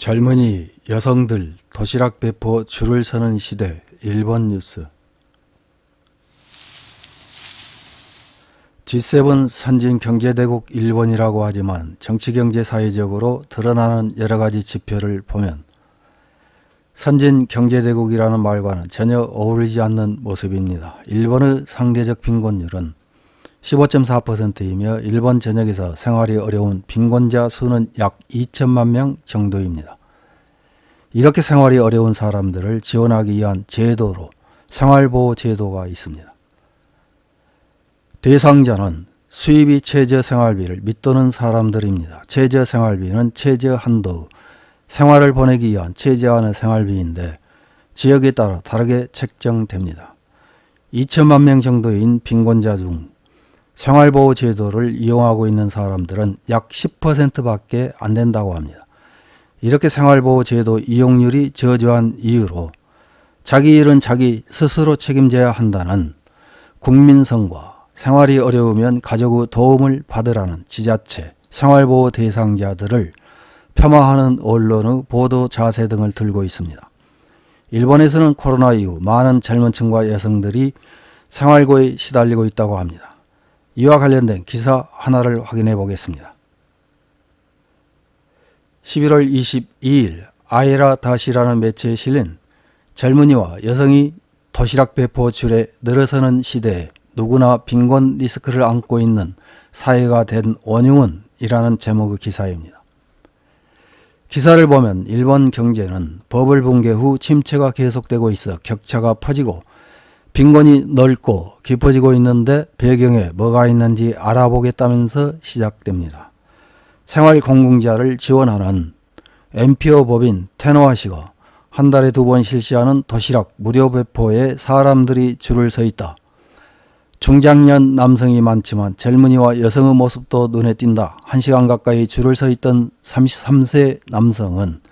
젊은이, 여성들 도시락 배포 줄을 서는 시대. 일본 뉴스. G7 선진 경제대국 일본이라고 하지만 정치경제 사회적으로 드러나는 여러가지 지표를 보면 선진 경제대국이라는 말과는 전혀 어울리지 않는 모습입니다. 일본의 상대적 빈곤율은 15.4%이며 일본 전역에서 생활이 어려운 빈곤자 수는 약 2천만 명 정도입니다. 이렇게 생활이 어려운 사람들을 지원하기 위한 제도로 생활보호제도가 있습니다. 대상자는 수입이 최저생활비를 밑도는 사람들입니다. 최저생활비는 최저한도 생활을 보내기 위한 최저한의 생활비인데 지역에 따라 다르게 책정됩니다. 2천만 명 정도인 빈곤자 중 생활보호제도를 이용하고 있는 사람들은 약 10%밖에 안 된다고 합니다. 이렇게 생활보호제도 이용률이 저조한 이유로 자기 일은 자기 스스로 책임져야 한다는 국민성과 생활이 어려우면 가족의 도움을 받으라는 지자체, 생활보호 대상자들을 폄하하는 언론의 보도 자세 등을 들고 있습니다. 일본에서는 코로나 이후 많은 젊은 층과 여성들이 생활고에 시달리고 있다고 합니다. 이와 관련된 기사 하나를 확인해 보겠습니다. 11월 22일 아에라다시라는 매체에 실린 젊은이와 여성이 도시락 배포 줄에 늘어서는 시대에 누구나 빈곤 리스크를 안고 있는 사회가 된 원흉은 이라는 제목의 기사입니다. 기사를 보면 일본 경제는 버블 붕괴 후 침체가 계속되고 있어 격차가 퍼지고 빈곤이 넓고 깊어지고 있는데 배경에 뭐가 있는지 알아보겠다면서 시작됩니다. 생활공공자를 지원하는 NPO 법인 테노아시가 한 달에 2번 실시하는 도시락 무료 배포에 사람들이 줄을 서 있다. 중장년 남성이 많지만 젊은이와 여성의 모습도 눈에 띈다. 1시간 가까이 줄을 서 있던 33세 남성은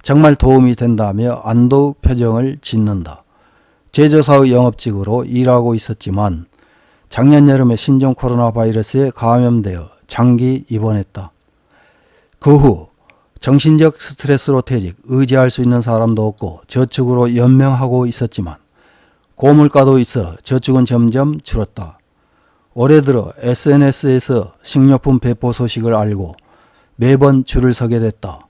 정말 도움이 된다며 안도 표정을 짓는다. 제조사의 영업직으로 일하고 있었지만 작년 여름에 신종 코로나 바이러스에 감염되어 장기 입원했다. 그 후 정신적 스트레스로 퇴직, 의지할 수 있는 사람도 없고 저축으로 연명하고 있었지만 고물가도 있어 저축은 점점 줄었다. 올해 들어 SNS에서 식료품 배포 소식을 알고 매번 줄을 서게 됐다.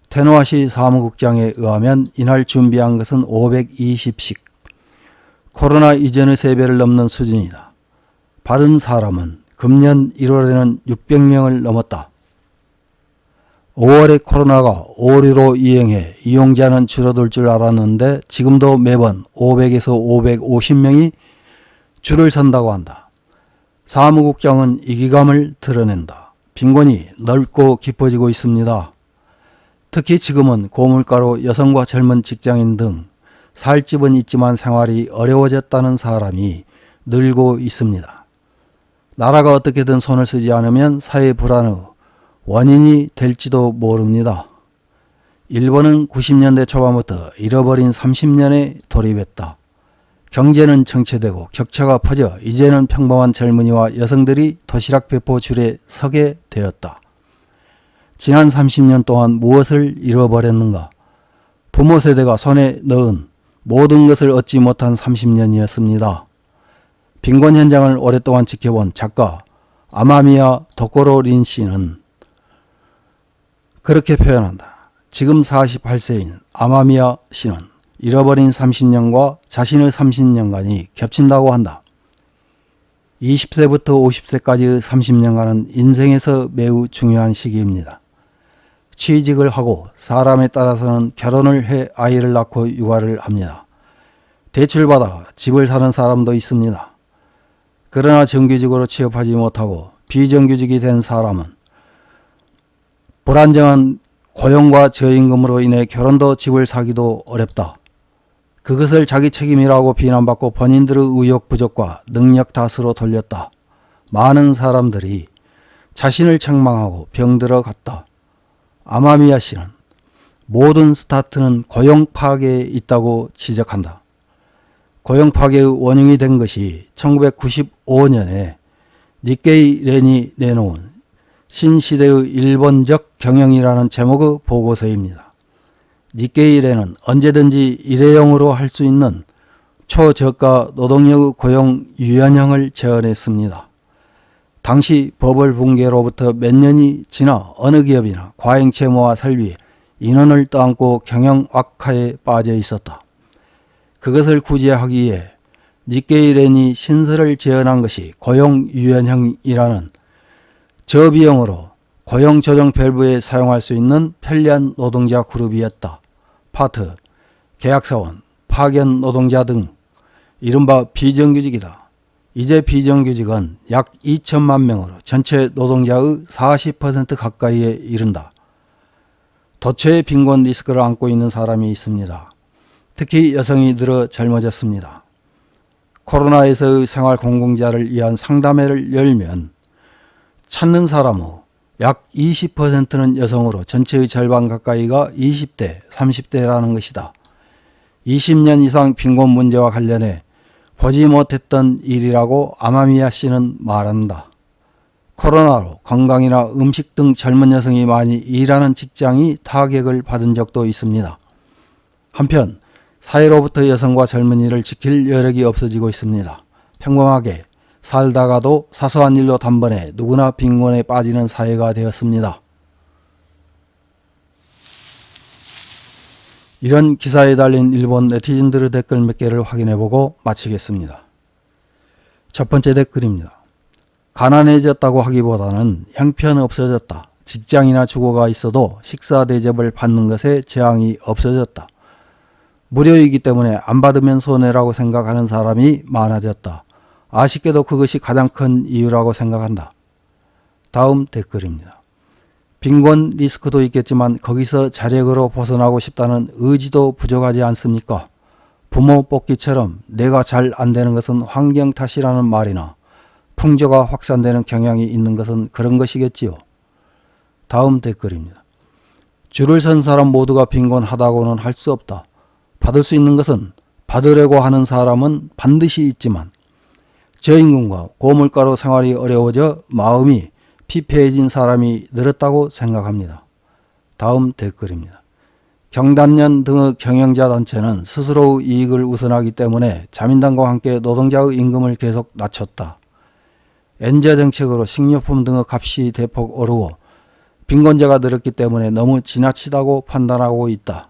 테노아시 사무국장에 의하면 이날 준비한 것은 520식. 코로나 이전의 3배를 넘는 수준이다. 받은 사람은 금년 1월에는 600명을 넘었다. 5월에 코로나가 5류로 이행해 이용자는 줄어들 줄 알았는데 지금도 매번 500에서 550명이 줄을 선다고 한다. 사무국장은 이기감을 드러낸다. 빈곤이 넓고 깊어지고 있습니다. 특히 지금은 고물가로 여성과 젊은 직장인 등 살 집은 있지만 생활이 어려워졌다는 사람이 늘고 있습니다. 나라가 어떻게든 손을 쓰지 않으면 사회 불안의 원인이 될지도 모릅니다. 일본은 90년대 초반부터 잃어버린 30년에 돌입했다. 경제는 정체되고 격차가 퍼져 이제는 평범한 젊은이와 여성들이 도시락 배포 줄에 서게 되었다. 지난 30년 동안 무엇을 잃어버렸는가? 부모 세대가 손에 넣은 모든 것을 얻지 못한 30년이었습니다. 빈곤 현장을 오랫동안 지켜본 작가 아마미야 도코로-린 씨는 그렇게 표현한다. 지금 48세인 아마미야 씨는 잃어버린 30년과 자신의 30년간이 겹친다고 한다. 20세부터 50세까지의 30년간은 인생에서 매우 중요한 시기입니다. 취직을 하고 사람에 따라서는 결혼을 해 아이를 낳고 육아를 합니다. 대출받아 집을 사는 사람도 있습니다. 그러나 정규직으로 취업하지 못하고 비정규직이 된 사람은 불안정한 고용과 저임금으로 인해 결혼도 집을 사기도 어렵다. 그것을 자기 책임이라고 비난받고 본인들의 의욕 부족과 능력 탓으로 돌렸다. 많은 사람들이 자신을 책망하고 병들어 갔다. 아마미야 씨는 모든 스타트는 고용 파괴에 있다고 지적한다. 고용 파괴의 원흉이 된 것이 1995년에 니케이 렌이 내놓은 신시대의 일본적 경영이라는 제목의 보고서입니다. 니케일에는 언제든지 일회용으로 할 수 있는 초저가 노동력 고용 유연형을 제안했습니다. 당시 버블 붕괴로부터 몇 년이 지나 어느 기업이나 과잉 채무와 설비, 인원을 떠안고 경영 악화에 빠져 있었다. 그것을 구제하기 위해 니케이렌이 신설을 제안한 것이 고용 유연형이라는 저비용으로 고용 조정 밸브에 사용할 수 있는 편리한 노동자 그룹이었다. 파트, 계약사원, 파견 노동자 등 이른바 비정규직이다. 이제 비정규직은 약 2천만 명으로 전체 노동자의 40% 가까이에 이른다. 도처의 빈곤 리스크를 안고 있는 사람이 있습니다. 특히 여성이 늘어 젊어졌습니다. 코로나에서의 생활 공공자를 위한 상담회를 열면 찾는 사람의 약 20%는 여성으로 전체의 절반 가까이가 20대, 30대라는 것이다. 20년 이상 빈곤 문제와 관련해 보지 못했던 일이라고 아마미야 씨는 말한다. 코로나로 건강이나 음식 등 젊은 여성이 많이 일하는 직장이 타격을 받은 적도 있습니다. 한편 사회로부터 여성과 젊은이를 지킬 여력이 없어지고 있습니다. 평범하게 살다가도 사소한 일로 단번에 누구나 빈곤에 빠지는 사회가 되었습니다. 이런 기사에 달린 일본 네티즌들의 댓글 몇 개를 확인해보고 마치겠습니다. 첫 번째 댓글입니다. 가난해졌다고 하기보다는 형편없어졌다. 직장이나 주거가 있어도 식사 대접을 받는 것에 재앙이 없어졌다. 무료이기 때문에 안 받으면 손해라고 생각하는 사람이 많아졌다. 아쉽게도 그것이 가장 큰 이유라고 생각한다. 다음 댓글입니다. 빈곤 리스크도 있겠지만 거기서 자력으로 벗어나고 싶다는 의지도 부족하지 않습니까? 부모 뽑기처럼 내가 잘 안 되는 것은 환경 탓이라는 말이나 풍조가 확산되는 경향이 있는 것은 그런 것이겠지요. 다음 댓글입니다. 줄을 선 사람 모두가 빈곤하다고는 할 수 없다. 받을 수 있는 것은 받으려고 하는 사람은 반드시 있지만 저임금과 고물가로 생활이 어려워져 마음이 피폐해진 사람이 늘었다고 생각합니다. 다음 댓글입니다. 경단련 등의 경영자 단체는 스스로의 이익을 우선하기 때문에 자민당과 함께 노동자의 임금을 계속 낮췄다. 엔저 정책으로 식료품 등의 값이 대폭 오르고 빈곤자가 늘었기 때문에 너무 지나치다고 판단하고 있다.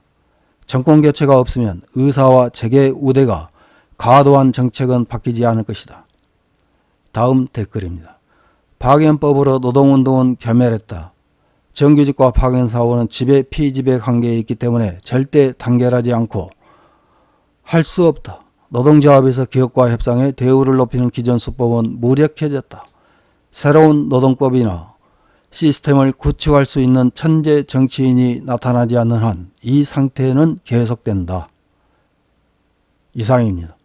정권 교체가 없으면 의사와 재계 우대가 과도한 정책은 바뀌지 않을 것이다. 다음 댓글입니다. 파견법으로 노동운동은 겸멸했다. 정규직과 파견사원은 지배 피지배 관계에 있기 때문에 절대 단결하지 않고 할 수 없다. 노동조합에서 기업과 협상해 대우를 높이는 기존 수법은 무력해졌다. 새로운 노동법이나 시스템을 구축할 수 있는 천재 정치인이 나타나지 않는 한 이 상태는 계속된다. 이상입니다.